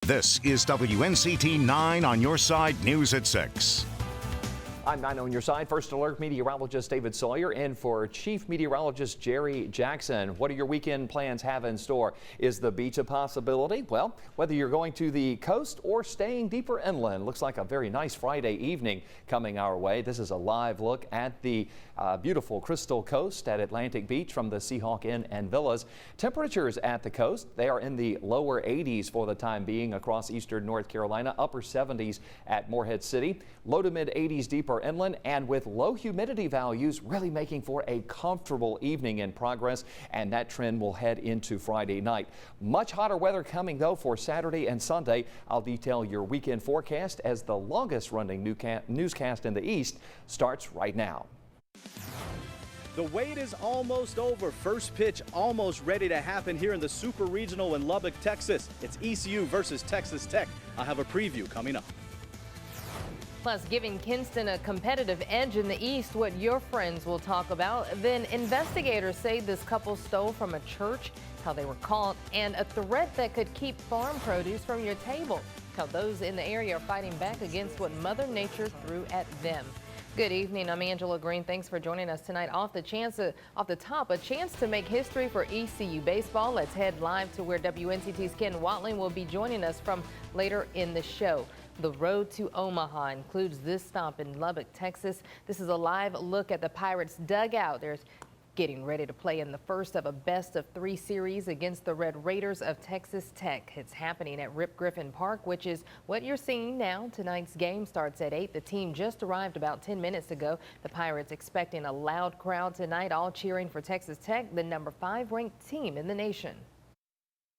This is WNCT 9 on your side, news at 6. I'm 9 on your side. First Alert meteorologist David Sawyer in for Chief Meteorologist Jerry Jackson. What do your weekend plans have in store? Is the beach a possibility? Well, whether you're going to the coast or staying deeper inland, looks like a very nice Friday evening coming our way. This is a live look at the beautiful Crystal Coast at Atlantic Beach from the Seahawk Inn and Villas. Temperatures at the coast, they are in the lower 80s for the time being across eastern North Carolina, upper 70s at Morehead City, low to mid 80s deeper inland, and with low humidity values really making for a comfortable evening in progress, and that trend will head into Friday night. Much hotter weather coming though for Saturday and Sunday. I'll detail your weekend forecast as the longest running newscast in the East starts right now. The wait is almost over. First pitch almost ready to happen here in the Super Regional in Lubbock, Texas. It's ECU versus Texas Tech. I'll have a preview coming up. Plus, giving Kinston a competitive edge in the East, what your friends will talk about. Then investigators say this couple stole from a church, how they were caught, and a threat that could keep farm produce from your table. How those in the area are fighting back against what Mother Nature threw at them. Good evening. I'm Angela Green. Thanks for joining us tonight. Off the top, a chance to make history for ECU baseball. Let's head live to where WNCT's Ken Watling will be joining us from later in the show. The road to Omaha includes this stop in Lubbock, Texas. This is a live look at the Pirates dugout. They're getting ready to play in the first of a best-of-3 series against the Red Raiders of Texas Tech. It's happening at Rip Griffin Park, which is what you're seeing now. Tonight's game starts at 8. The team just arrived about 10 minutes ago. The Pirates expecting a loud crowd tonight, all cheering for Texas Tech, the number 5 ranked team in the nation.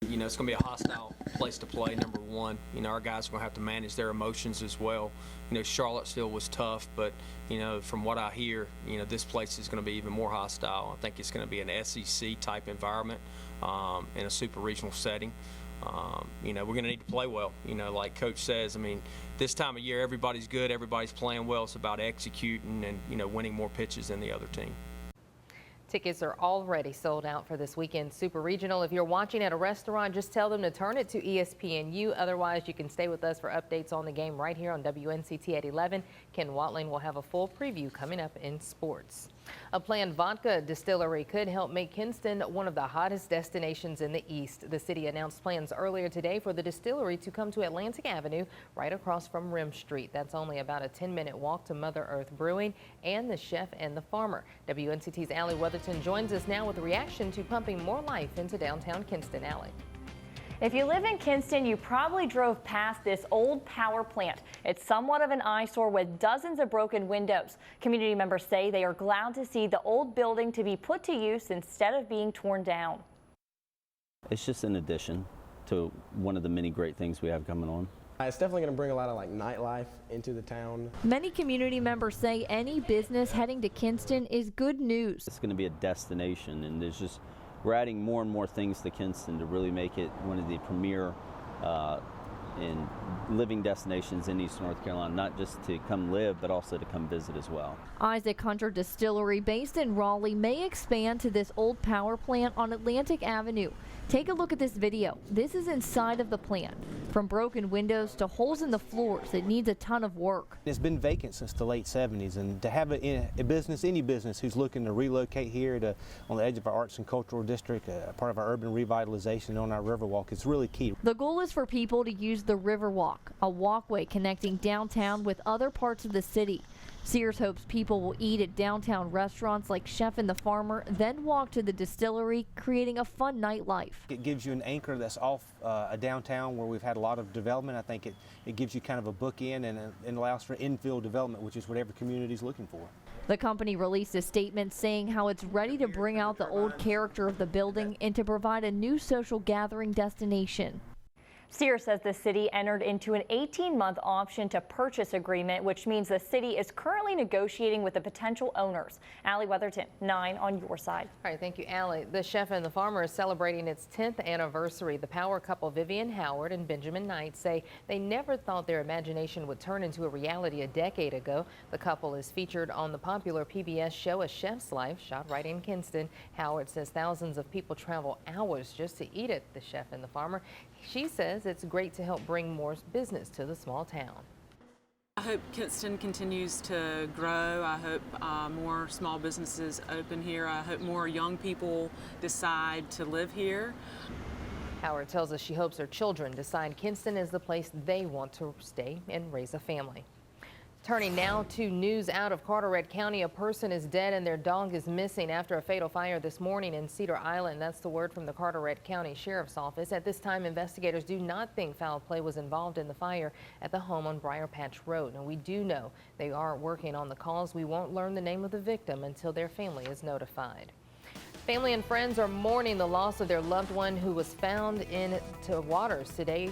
You know, it's going to be a hostile place to play, number one. You know, our guys are going to have to manage their emotions as well. You know, Charlottesville was tough, but, you know, from what I hear, you know, this place is going to be even more hostile. I think it's going to be an SEC-type environment in a super regional setting. You know, we're going to need to play well. You know, like Coach says, I mean, this time of year, everybody's good, everybody's playing well. It's about executing and, you know, winning more pitches than the other team. Tickets are already sold out for this weekend Super Regional. If you're watching at a restaurant, just tell them to turn it to ESPNU. Otherwise, you can stay with us for updates on the game right here on WNCT at 11. Ken Watling will have a full preview coming up in sports. A planned vodka distillery could help make Kinston one of the hottest destinations in the East. The city announced plans earlier today for the distillery to come to Atlantic Avenue right across from Rim Street. That's only about a 10-minute walk to Mother Earth Brewing and the Chef and the Farmer. WNCT's Allie Weatherton joins us now with a reaction to pumping more life into downtown Kinston. Allie. If you live in Kinston, you probably drove past this old power plant. It's somewhat of an eyesore with dozens of broken windows. Community members say they are glad to see the old building to be put to use instead of being torn down. It's just an addition to one of the many great things we have coming on. It's definitely going to bring a lot of nightlife into the town. Many community members say any business heading to Kinston is good news. It's going to be a destination, and we're adding more and more things to Kinston to really make it one of the premier and living destinations in East North Carolina, not just to come live, but also to come visit as well. Isaac Hunter Distillery, based in Raleigh, may expand to this old power plant on Atlantic Avenue. Take a look at this video. This is inside of the plant. From broken windows to holes in the floors, it needs a ton of work. It's been vacant since the late 70s, and to have a business, any business who's looking to relocate here on the edge of our arts and cultural district, part of our urban revitalization on our Riverwalk, is really key. The goal is for people to use the Riverwalk, a walkway connecting downtown with other parts of the city. Sears hopes people will eat at downtown restaurants like Chef and the Farmer, then walk to the distillery, creating a fun nightlife. It gives you an anchor that's off a downtown where we've had a lot of development. I think it gives you kind of a bookend and allows for infill development, which is what every community is looking for. The company released a statement saying how it's ready to bring out the old character of the building and to provide a new social gathering destination. Sears says the city entered into an 18-month option to purchase agreement, which means the city is currently negotiating with the potential owners. Allie Weatherton, 9 on your side. All right, thank you, Allie. The Chef and the Farmer is celebrating its 10th anniversary. The power couple Vivian Howard and Benjamin Knight say they never thought their imagination would turn into a reality a decade ago. The couple is featured on the popular PBS show A Chef's Life, shot right in Kinston. Howard says thousands of people travel hours just to eat at the Chef and the Farmer. She says says it's great to help bring more business to the small town. I hope Kinston continues to grow. I hope more small businesses open here. I hope more young people decide to live here. Howard tells us she hopes her children decide Kinston is the place they want to stay and raise a family. Turning now to news out of Carteret County. A person is dead and their dog is missing after a fatal fire this morning in Cedar Island. That's the word from the Carteret County Sheriff's Office. At this time, investigators do not think foul play was involved in the fire at the home on Briar Patch Road. And we do know they are working on the cause. We won't learn the name of the victim until their family is notified. Family and friends are mourning the loss of their loved one who was found into waters today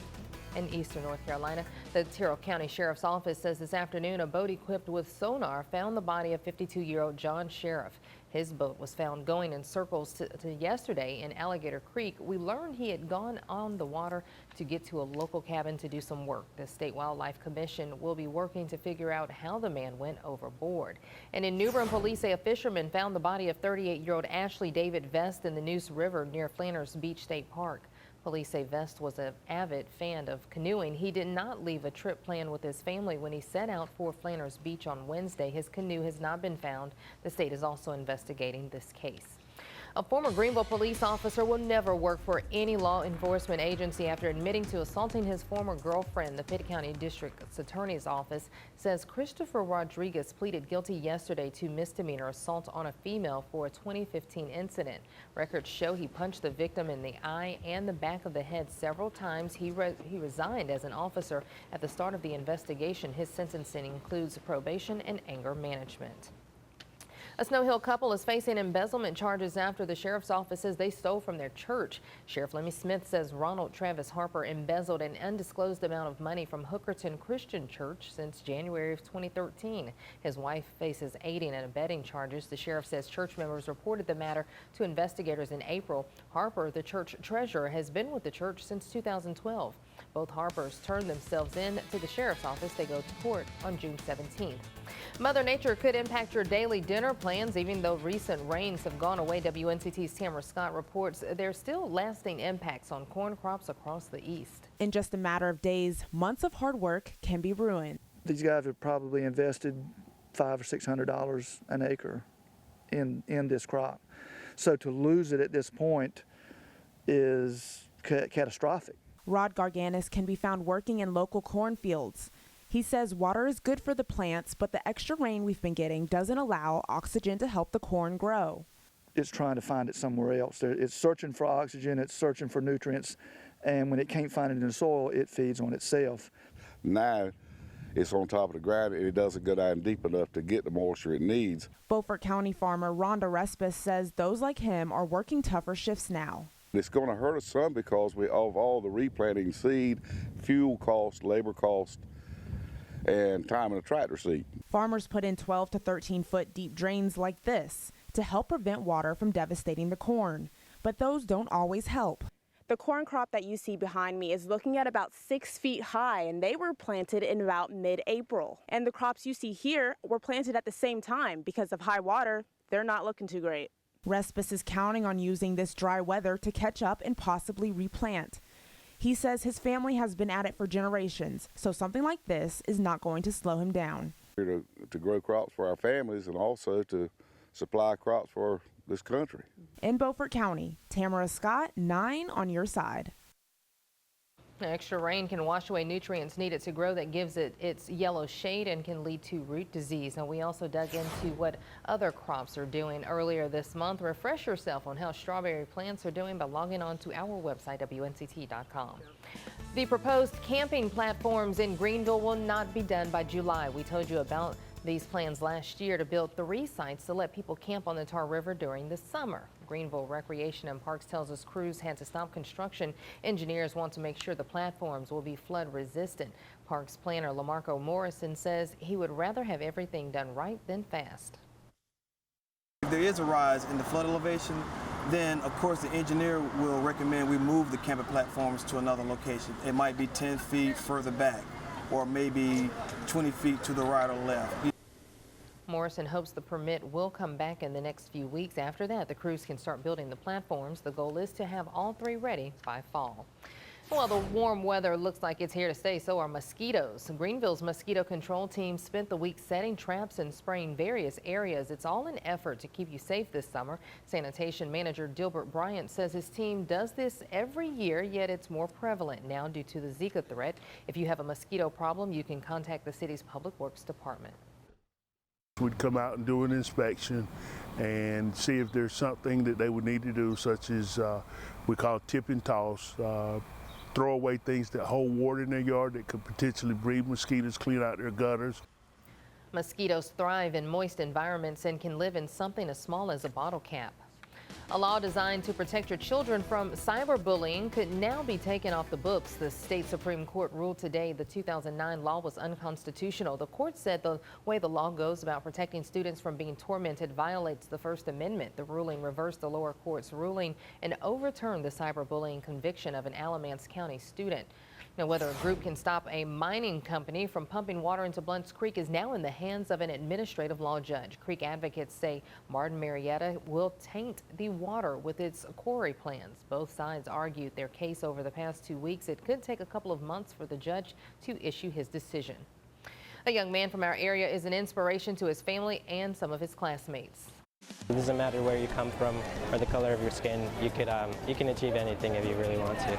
in eastern North Carolina. The Terrell County Sheriff's Office says this afternoon a boat equipped with sonar found the body of 52-year-old John Sheriff. His boat was found going in circles to yesterday in Alligator Creek. We learned he had gone on the water to get to a local cabin to do some work. The State Wildlife Commission will be working to figure out how the man went overboard. And in New Bern, police say a fisherman found the body of 38-year-old Ashley David Vest in the Neuse River near Flanners Beach State Park. Police say Vest was an avid fan of canoeing. He did not leave a trip planned with his family when he set out for Flanners Beach on Wednesday. His canoe has not been found. The state is also investigating this case. A former Greenville police officer will never work for any law enforcement agency after admitting to assaulting his former girlfriend. The Pitt County District's Attorney's Office says Christopher Rodriguez pleaded guilty yesterday to misdemeanor assault on a female for a 2015 incident. Records show he punched the victim in the eye and the back of the head several times. He resigned as an officer at the start of the investigation. His sentencing includes probation and anger management. A Snow Hill couple is facing embezzlement charges after the sheriff's office says they stole from their church. Sheriff Lemmy Smith says Ronald Travis Harper embezzled an undisclosed amount of money from Hookerton Christian Church since January of 2013. His wife faces aiding and abetting charges. The sheriff says church members reported the matter to investigators in April. Harper, the church treasurer, has been with the church since 2012. Both Harpers turned themselves in to the sheriff's office. They go to court on June 17th. Mother Nature could impact your daily dinner plans. Even though recent rains have gone away, WNCT's Tamara Scott reports there's still lasting impacts on corn crops across the east. In just a matter of days, months of hard work can be ruined. These guys have probably invested $500 or $600 an acre in this crop. So to lose it at this point is catastrophic. Rod Garganis can be found working in local cornfields. He says water is good for the plants, but the extra rain we've been getting doesn't allow oxygen to help the corn grow. It's trying to find it somewhere else. It's searching for oxygen, it's searching for nutrients, and when it can't find it in the soil, it feeds on itself. Now it's on top of the ground and it doesn't go down deep enough to get the moisture it needs. Beaufort County farmer Rhonda Respis says those like him are working tougher shifts now. It's going to hurt us some because of all the replanting seed, fuel cost, labor cost, and time in a tractor seat. Farmers put in 12 to 13 foot deep drains like this to help prevent water from devastating the corn. But those don't always help. The corn crop that you see behind me is looking at about 6 feet high, and they were planted in about mid-April. And the crops you see here were planted at the same time. Because of high water, they're not looking too great. Respis is counting on using this dry weather to catch up and possibly replant. He says his family has been at it for generations, so something like this is not going to slow him down. Here to grow crops for our families and also to supply crops for this country. In Beaufort County, Tamara Scott, 9 on your side. Extra rain can wash away nutrients needed to grow that gives it its yellow shade and can lead to root disease. And we also dug into what other crops are doing earlier this month. Refresh yourself on how strawberry plants are doing by logging on to our website, WNCT.com. The proposed camping platforms in Greenville will not be done by July. We told you about these plans last year to build 3 sites to let people camp on the Tar River during the summer. Greenville Recreation and Parks tells us crews had to stop construction. Engineers want to make sure the platforms will be flood resistant. Parks planner Lamarco Morrison says he would rather have everything done right than fast. If there is a rise in the flood elevation, then of course the engineer will recommend we move the camping platforms to another location. It might be 10 feet further back or maybe 20 feet to the right or left. Morrison hopes the permit will come back in the next few weeks. After that, the crews can start building the platforms. The goal is to have all 3 ready by fall. Well, the warm weather looks like it's here to stay, so are mosquitoes. Greenville's mosquito control team spent the week setting traps and spraying various areas. It's all an effort to keep you safe this summer. Sanitation manager Dilbert Bryant says his team does this every year, yet it's more prevalent now due to the Zika threat. If you have a mosquito problem, you can contact the city's Public Works Department. We'd come out and do an inspection and see if there's something that they would need to do, such as we call tip and toss. Throw away things that hold water in their yard that could potentially breed mosquitoes, clean out their gutters. Mosquitoes thrive in moist environments and can live in something as small as a bottle cap. A law designed to protect your children from cyberbullying could now be taken off the books. The state Supreme Court ruled today the 2009 law was unconstitutional. The court said the way the law goes about protecting students from being tormented violates the First Amendment. The ruling reversed the lower court's ruling and overturned the cyberbullying conviction of an Alamance County student. Now, whether a group can stop a mining company from pumping water into Blunt's Creek is now in the hands of an administrative law judge. Creek advocates say Martin Marietta will taint the water with its quarry plans. Both sides argued their case over the past 2 weeks. It could take a couple of months for the judge to issue his decision. A young man from our area is an inspiration to his family and some of his classmates. It doesn't matter where you come from or the color of your skin. You can achieve anything if you really want to.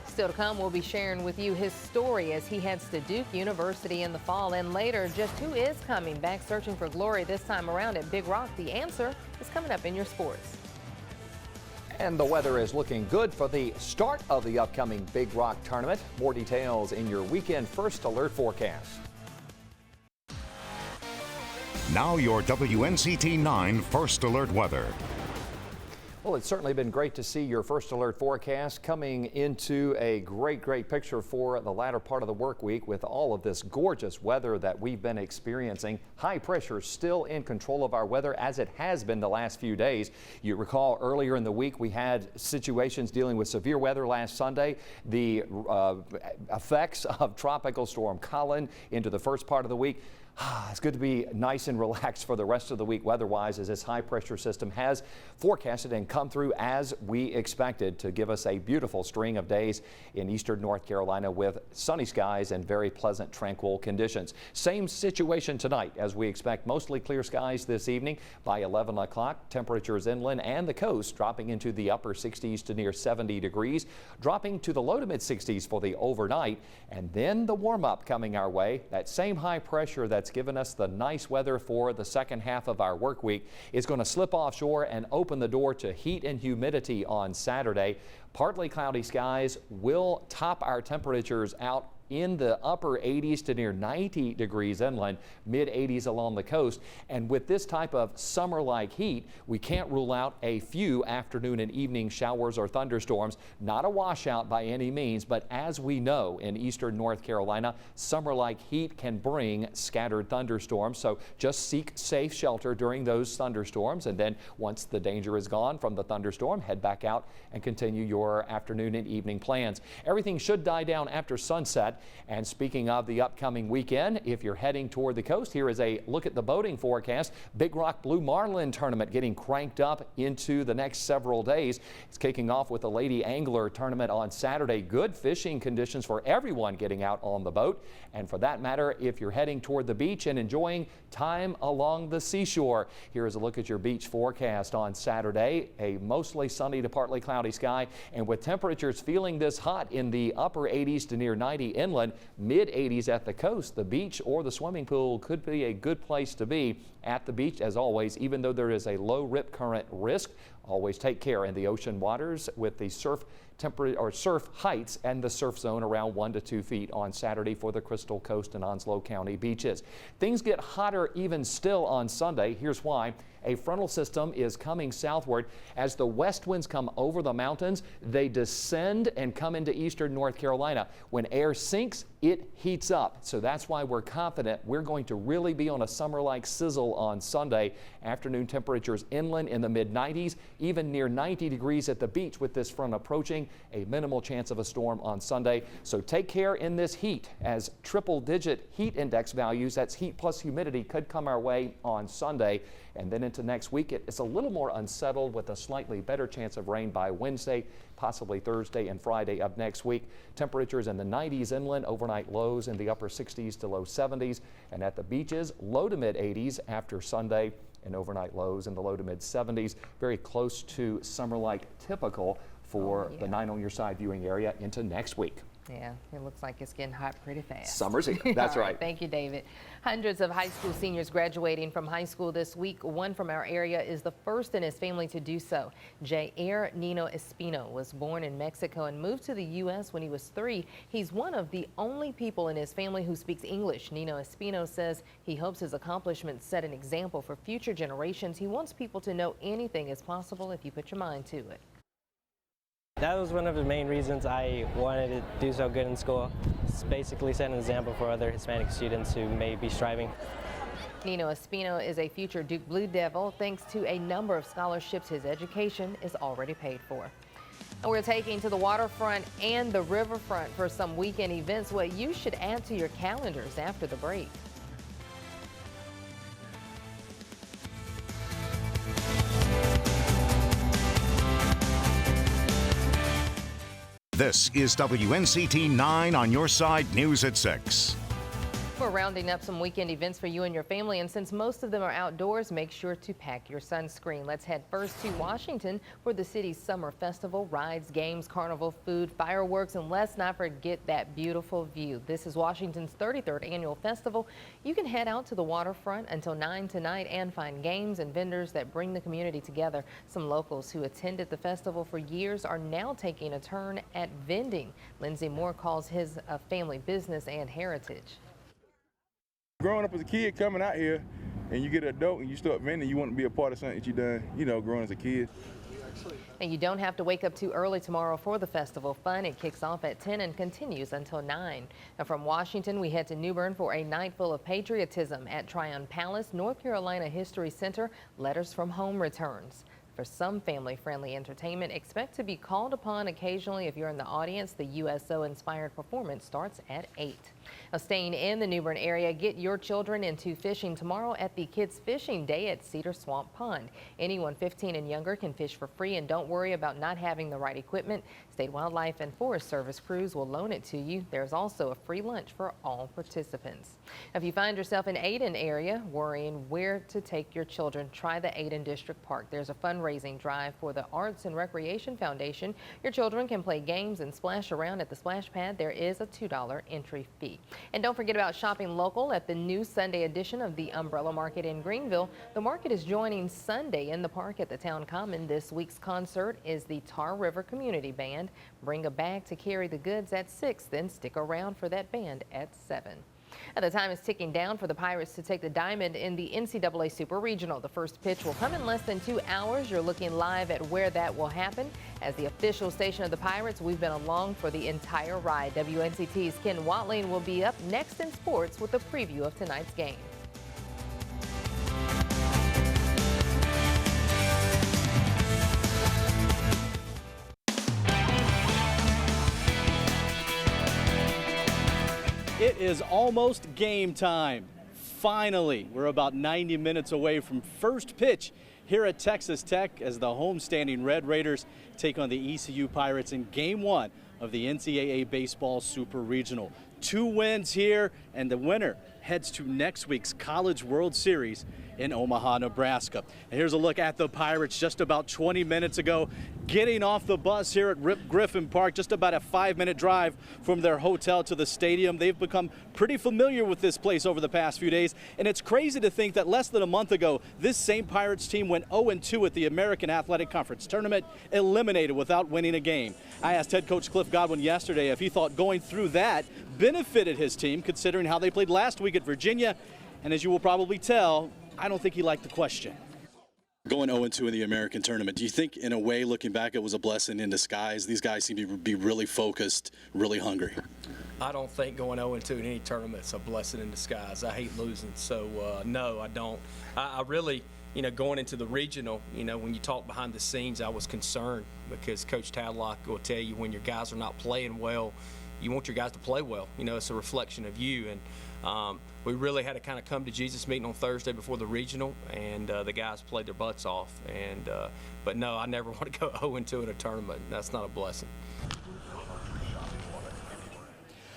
Still to come, we'll be sharing with you his story as he heads to Duke University in the fall, and later just who is coming back searching for glory this time around at Big Rock. The answer is coming up in your sports. And the weather is looking good for the start of the upcoming Big Rock tournament. More details in your weekend first alert forecast. Now your WNCT 9 First Alert weather. Well, it's certainly been great to see your first alert forecast coming into a great picture for the latter part of the work week with all of this gorgeous weather that we've been experiencing. High pressure still in control of our weather as it has been the last few days. You recall earlier in the week we had situations dealing with severe weather last Sunday. The effects of Tropical Storm Colin into the first part of the week. It's good to be nice and relaxed for the rest of the week weather-wise as this high-pressure system has forecasted and come through as we expected to give us a beautiful string of days in eastern North Carolina with sunny skies and very pleasant, tranquil conditions. Same situation tonight as we expect mostly clear skies this evening. By 11 o'clock, temperatures inland and the coast dropping into the upper 60s to near 70 degrees, dropping to the low to mid-60s for the overnight, and then the warm-up coming our way. That same high pressure that's given us the nice weather for the second half of our work week is going to slip offshore and open the door to heat and humidity on Saturday. Partly cloudy skies will top our temperatures out in the upper 80s to near 90 degrees inland, mid 80s along the coast. And with this type of summer-like heat, we can't rule out a few afternoon and evening showers or thunderstorms. Not a washout by any means, but as we know in eastern North Carolina, summer-like heat can bring scattered thunderstorms. So just seek safe shelter during those thunderstorms. And then once the danger is gone from the thunderstorm, head back out and continue your afternoon and evening plans. Everything should die down after sunset. And speaking of the upcoming weekend, if you're heading toward the coast, here is a look at the boating forecast. Big Rock Blue Marlin tournament getting cranked up into the next several days. It's kicking off with the Lady Angler tournament on Saturday. Good fishing conditions for everyone getting out on the boat. And for that matter, if you're heading toward the beach and enjoying time along the seashore, here is a look at your beach forecast on Saturday. A mostly sunny to partly cloudy sky, and with temperatures feeling this hot in the upper 80s to near 90 inland, mid 80s at the coast, the beach or the swimming pool could be a good place to be. At the beach, as always, even though there is a low rip current risk, always take care in the ocean waters with the surf heights and the surf zone around 1 to 2 feet on Saturday for the Crystal Coast and Onslow County beaches. Things get hotter even still on Sunday. Here's why. A frontal system is coming southward. As the west winds come over the mountains, they descend and come into eastern North Carolina. When air sinks, it heats up. So that's why we're confident we're going to really be on a summer-like sizzle on Sunday. Afternoon temperatures inland in the mid-90s, even near 90 degrees at the beach with this front approaching. A minimal chance of a storm on Sunday. So take care in this heat as triple-digit heat index values, that's heat plus humidity, could come our way on Sunday. And then into next week, it's a little more unsettled with a slightly better chance of rain by Wednesday. possibly Thursday and Friday of next week. Temperatures in the 90s inland, overnight lows in the upper 60s to low 70s, and at the beaches, low to mid 80s after Sunday, and overnight lows in the low to mid 70s, very close to summer-like typical for the 9 on Your Side viewing area into next week. Yeah, it looks like it's getting hot pretty fast. Summer's here. That's right. Thank you, David. Hundreds of high school seniors graduating from high school this week. One from our area is the first in his family to do so. Jair Nino Espino was born in Mexico and moved to the U.S. when he was 3. He's one of the only people in his family who speaks English. Nino Espino says he hopes his accomplishments set an example for future generations. He wants people to know anything is possible if you put your mind to it. That was one of the main reasons I wanted to do so good in school. It's basically set an example for other Hispanic students who may be striving. Nino Espino is a future Duke Blue Devil thanks to a number of scholarships his education is already paid for. And we're taking to the waterfront and the riverfront for some weekend events, what you should add to your calendars after the break. This is WNCT 9 on Your Side News at 6. We're rounding up some weekend events for you and your family, and since most of them are outdoors, make sure to pack your sunscreen. Let's head first to Washington for the city's summer festival, rides, games, carnival, food, fireworks, and let's not forget that beautiful view. This is Washington's 33rd annual festival. You can head out to the waterfront until 9 tonight and find games and vendors that bring the community together. Some locals who attended the festival for years are now taking a turn at vending. Lindsay Moore calls his a family business and heritage. Growing up as a kid, coming out here, and you get an adult and you start vending, you want to be a part of something that you done, you know, growing as a kid. And you don't have to wake up too early tomorrow for the festival fun. It kicks off at 10 and continues until 9. Now from Washington, we head to New Bern for a night full of patriotism at Tryon Palace, North Carolina History Center. Letters from Home returns. For some family-friendly entertainment, expect to be called upon occasionally if you're in the audience. The USO-inspired performance starts at 8. Now, staying in the New Bern area, get your children into fishing tomorrow at the Kids Fishing Day at Cedar Swamp Pond. Anyone 15 and younger can fish for free, and don't worry about not having the right equipment. State Wildlife and Forest Service crews will loan it to you. There's also a free lunch for all participants. If you find yourself in Ayden area worrying where to take your children, try the Ayden District Park. There's a fundraising drive for the Arts and Recreation Foundation. Your children can play games and splash around at the splash pad. There is a $2 entry fee. And don't forget about shopping local at the new Sunday edition of the Umbrella Market in Greenville. The market is joining Sunday in the park at the Town Common. This week's concert is the Tar River Community Band. Bring a bag to carry the goods at 6, then stick around for that band at 7. And the time is ticking down for the Pirates to take the diamond in the NCAA Super Regional. The first pitch will come in less than 2 hours. You're looking live at where that will happen. As the official station of the Pirates, we've been along for the entire ride. WNCT's Ken Watling will be up next in sports with a preview of tonight's game. It is almost game time. Finally, we're about 90 minutes away from first pitch here at Texas Tech as the homestanding Red Raiders take on the ECU Pirates in Game 1 of the NCAA Baseball Super Regional. 2 wins here, and the winner heads to next week's College World Series in Omaha, Nebraska. And here's a look at the Pirates just about 20 minutes ago, getting off the bus here at Rip Griffin Park, just about a 5-minute drive from their hotel to the stadium. They've become pretty familiar with this place over the past few days, and it's crazy to think that less than a month ago, this same Pirates team went 0-2 at the American Athletic Conference Tournament, eliminated without winning a game. I asked head coach Cliff Godwin yesterday if he thought going through that benefited his team, considering how they played last week at Virginia, and as you will probably tell, I don't think he liked the question. Going 0-2 in the American tournament, do you think in a way, looking back, it was a blessing in disguise? These guys seem to be really focused, really hungry. I don't think going 0-2 in any tournament is a blessing in disguise. I hate losing, so no, I don't. I really, going into the regional, when you talk behind the scenes, I was concerned because Coach Tadlock will tell you when your guys are not playing well, you want your guys to play well. You know, it's a reflection of you. And we really had to kind of come to Jesus meeting on Thursday before the regional, and the guys played their butts off. And but no, I never want to go 0-2 in a tournament. That's not a blessing.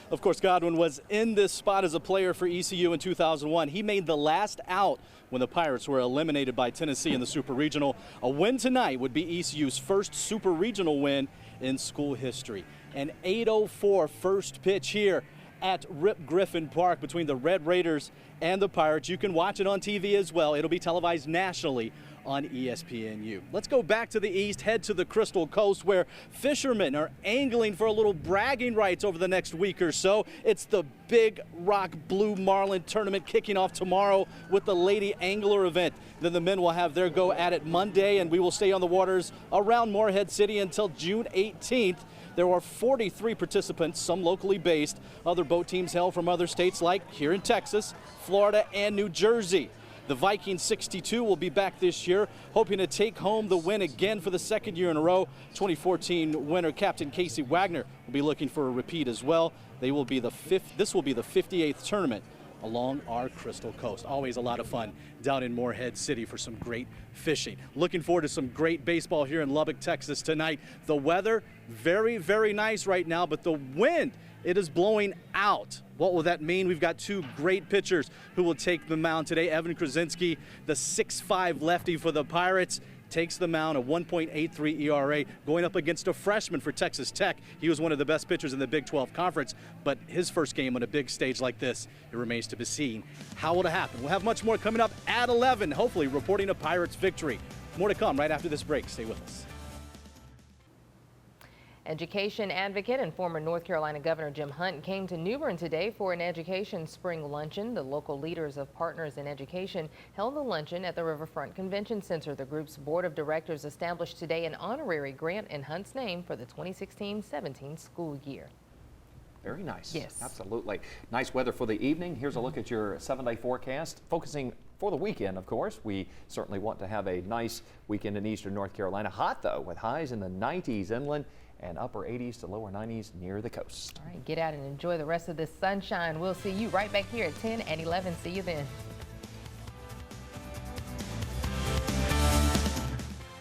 Of course, Godwin was in this spot as a player for ECU in 2001. He made the last out when the Pirates were eliminated by Tennessee in the Super Regional. A win tonight would be ECU's first Super Regional win in school history. An 8:04 first pitch here at Rip Griffin Park between the Red Raiders and the Pirates. You can watch it on TV as well. It'll be televised nationally on ESPNU. Let's go back to the east, head to the Crystal Coast, where fishermen are angling for a little bragging rights over the next week or so. It's the Big Rock Blue Marlin tournament kicking off tomorrow with the Lady Angler event. Then the men will have their go at it Monday, and we will stay on the waters around Morehead City until June 18th. There are 43 participants, some locally based. Other boat teams hail from other states like here in Texas, Florida, and New Jersey. The Viking 62 will be back this year, hoping to take home the win again for the second year in a row. 2014 winner Captain Casey Wagner will be looking for a repeat as well. This will be the 58th tournament along our Crystal Coast. Always a lot of fun down in Morehead City for some great fishing. Looking forward to some great baseball here in Lubbock, Texas tonight. The weather, very, very nice right now, but the wind, it is blowing out. What will that mean? We've got two great pitchers who will take the mound today. Evan Krasinski, the 6'5 lefty for the Pirates, takes the mound, a 1.83 ERA, going up against a freshman for Texas Tech. He was one of the best pitchers in the Big 12 Conference, but his first game on a big stage like this, it remains to be seen. How will it happen? We'll have much more coming up at 11, hopefully reporting a Pirates victory. More to come right after this break. Stay with us. Education advocate and former North Carolina Governor Jim Hunt came to New Bern today for an education spring luncheon. The local leaders of Partners in Education held the luncheon at the Riverfront Convention Center. The group's board of directors established today an honorary grant in Hunt's name for the 2016-17 school year. Very nice. Yes. Absolutely. Nice weather for the evening. Here's a look at your 7-day forecast, focusing for the weekend, of course. We certainly want to have a nice weekend in eastern North Carolina. Hot, though, with highs in the 90s inland and upper 80s to lower 90s near the coast. All right, get out and enjoy the rest of this sunshine. We'll see you right back here at 10 and 11. See you then.